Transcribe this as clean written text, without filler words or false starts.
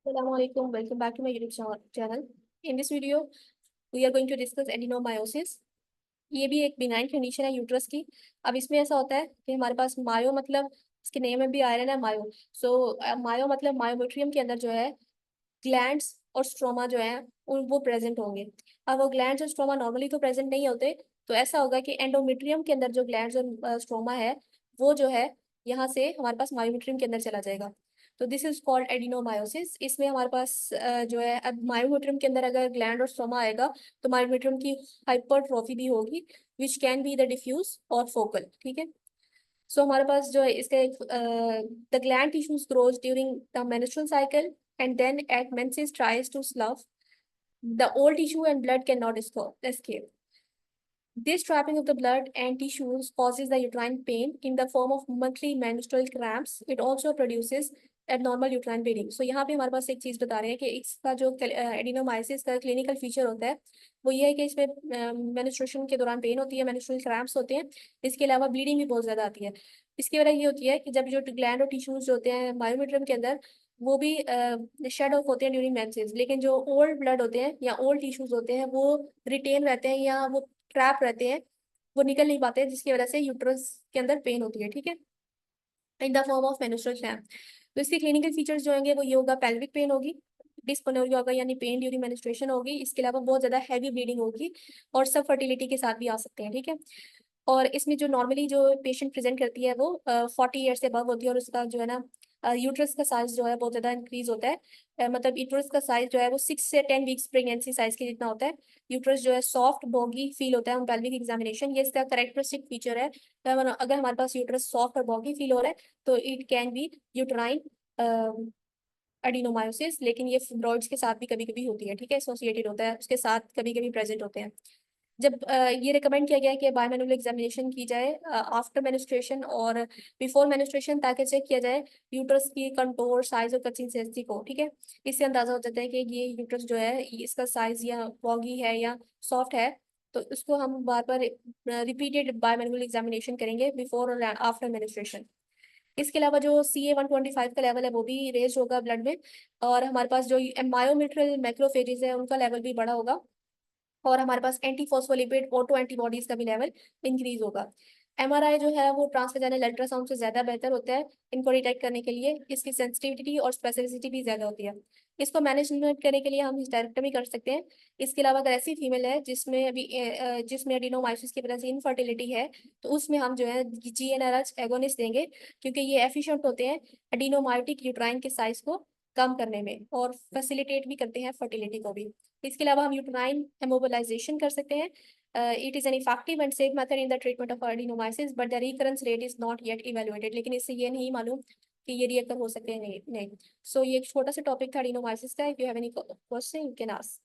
Assalamualaikum. Welcome back to my YouTube channel. In this video, we are going to discuss adenomyosis. ये भी एक benign condition है uterus की। अब इसमें ऐसा होता है कि हमारे पास मायो मतलब इसके नेम में भी आयरन है मायो। मायो मतलब मायोमेट्रियम के अंदर जो है ग्लैंड्स और स्ट्रोमा जो है वो प्रेजेंट होंगे। अब वो ग्लैंड्स और स्ट्रोमा नॉर्मली तो प्रेजेंट नहीं होते, तो ऐसा होगा कि एंडोमेट्रियम के अंदर जो ग्लैंड्स और स्ट्रोमा है वो जो है यहाँ से हमारे पास मायोमेट्रियम के अंदर चला जाएगा। तो दिस इज कॉल्ड एडिनोमायोसिस। इसमें हमारे पास जो है अब मायोमेट्रियम के अंदर अगर ग्लैंड और स्ट्रोमा आएगा तो मायोमेट्रियम की हाइपरट्रॉफी भी होगी, which can be the diffuse और फोकल। ठीक है। सो हमारे पास जो है इसका एक the gland tissues grows during the menstrual cycle and then at menses tries to slough the old tissue and blood cannot escape. This trapping of the blood and tissues causes the uterine pain in the form of monthly menstrual cramps. It also produces abnormal uterine bleeding. So यहाँ पे हमारे पास एक चीज बता रहे हैं कि इसका जो एडिनोमाइसिस का क्लिनिकल फीचर होता है वो ये है कि इसमें मेंस्ट्रुएशन के दौरान पेन होती है, मेंस्ट्रुअल क्रैम्प्स होते हैं। इसके अलावा ब्लीडिंग भी बहुत ज्यादा आती है। इसकी वजह ये होती है कि जब जो ग्लैंड और टिश्यूज जो होते हैं मायोमेट्रियम के अंदर वो भी शेड ऑफ होते हैं ड्यूरिंग मेंसेस, लेकिन जो ओल्ड ब्लड होते हैं या ओल्ड टिश्यूज होते हैं वो रिटेन रहते हैं या वो ट्रैप रहते हैं, वो निकल नहीं पाते, जिसकी वजह से यूट्रस के अंदर पेन होती है। ठीक है, in the form of menstrual cramp. तो इसके क्लिनिकल फीचर्स जो होंगे वो ये होगा, पेल्विक पेन होगी, डिस्पनोरिया होगा यानी पेन ड्यूरिंग मेंस्ट्रुएशन होगी। इसके अलावा बहुत ज्यादा हैवी ब्लीडिंग होगी और सब फर्टिलिटी के साथ भी आ सकते हैं। ठीक है। और इसमें जो नॉर्मली जो पेशेंट प्रेजेंट करती है वो 40 ईयर से अबव होती है और उसका जो है ना यूट्रस का साइज जो है बहुत ज्यादा इंक्रीज होता है। मतलब यूट्रस का साइज जो है वो 6 से 10 वीक्स प्रेगनेंसी साइज के जितना होता है। यूट्रस जो है सॉफ्ट बॉगी फील होता है ऑन पेल्विक एग्जामिनेशन, ये इसका कैरेक्टरिस्टिक फीचर है। अगर हमारे पास यूट्रस सॉफ्ट और बॉगी फील हो रहा है तो it can be uterine adenomyosis. लेकिन ये फिब्रॉइड्स के साथ भी कभी कभी होती है। ठीक है, एसोसिएटेड होता है, उसके साथ कभी कभी प्रेजेंट होते हैं। जब ये रिकमेंड किया गया है कि बायोमेनुअल एग्जामिनेशन की जाए आफ्टर मेनिस्ट्रेशन और बिफोर मेनिस्ट्रेशन, ताकि चेक किया जाए यूट्रस की कंटोर साइज और कंसिस्टेंसी को। ठीक है, इससे अंदाजा हो जाता है कि ये यूट्रस जो है इसका साइज या वॉगी है या सॉफ्ट है। तो इसको हम बार बार रिपीटेड बायोमेनुअल एग्जामिनेशन करेंगे बिफोर और आफ्टर मेनिस्ट्रेशन। इसके अलावा जो CA 125 का लेवल है वो भी रेज होगा ब्लड में, और हमारे पास जो मायोमेट्रियल मैक्रोफेजेस है उनका लेवल भी बड़ा होगा, और हमारे पास एंटी फॉस्फोलिपिड ऑटो एंटीबॉडीज का भी लेवल इंक्रीज होगा। MRI जो है वो ट्रांसवेजाइनल अल्ट्रासाउंड से ज्यादा बेहतर होता है इनको डिटेक्ट करने के लिए। इसकी सेंसिटिविटी और स्पेसिफिसिटी भी ज्यादा होती है। इसको मैनेजमेंट करने के लिए हम हिस्टेरेक्टमी कर सकते हैं। इसके अलावा अगर ऐसी फीमेल है जिसमें एडिनोमाइसिस की वजह से इनफर्टिलिटी है तो उसमें हम जो है GnRH एगोनिस्ट देंगे, क्योंकि ये एफिशिएंट होते हैं एडिनोमायोटिक यूट्राइन के साइज को कम करने में और फैसिलिटेट भी करते हैं फर्टिलिटी को भी। इसके अलावा हम यूट्राइन इमोबिलाइजेशन कर सकते हैं। It is an effective and safe method in the treatment of adenomyosis but the recurrence rate is not yet evaluated. लेकिन इससे ये नहीं मालूम कि ये रिएक्टर हो सकते हैं नहीं नहीं। सो ये एक छोटा सा टॉपिक था एडिनोमाइसिस का। If you have any question you can ask.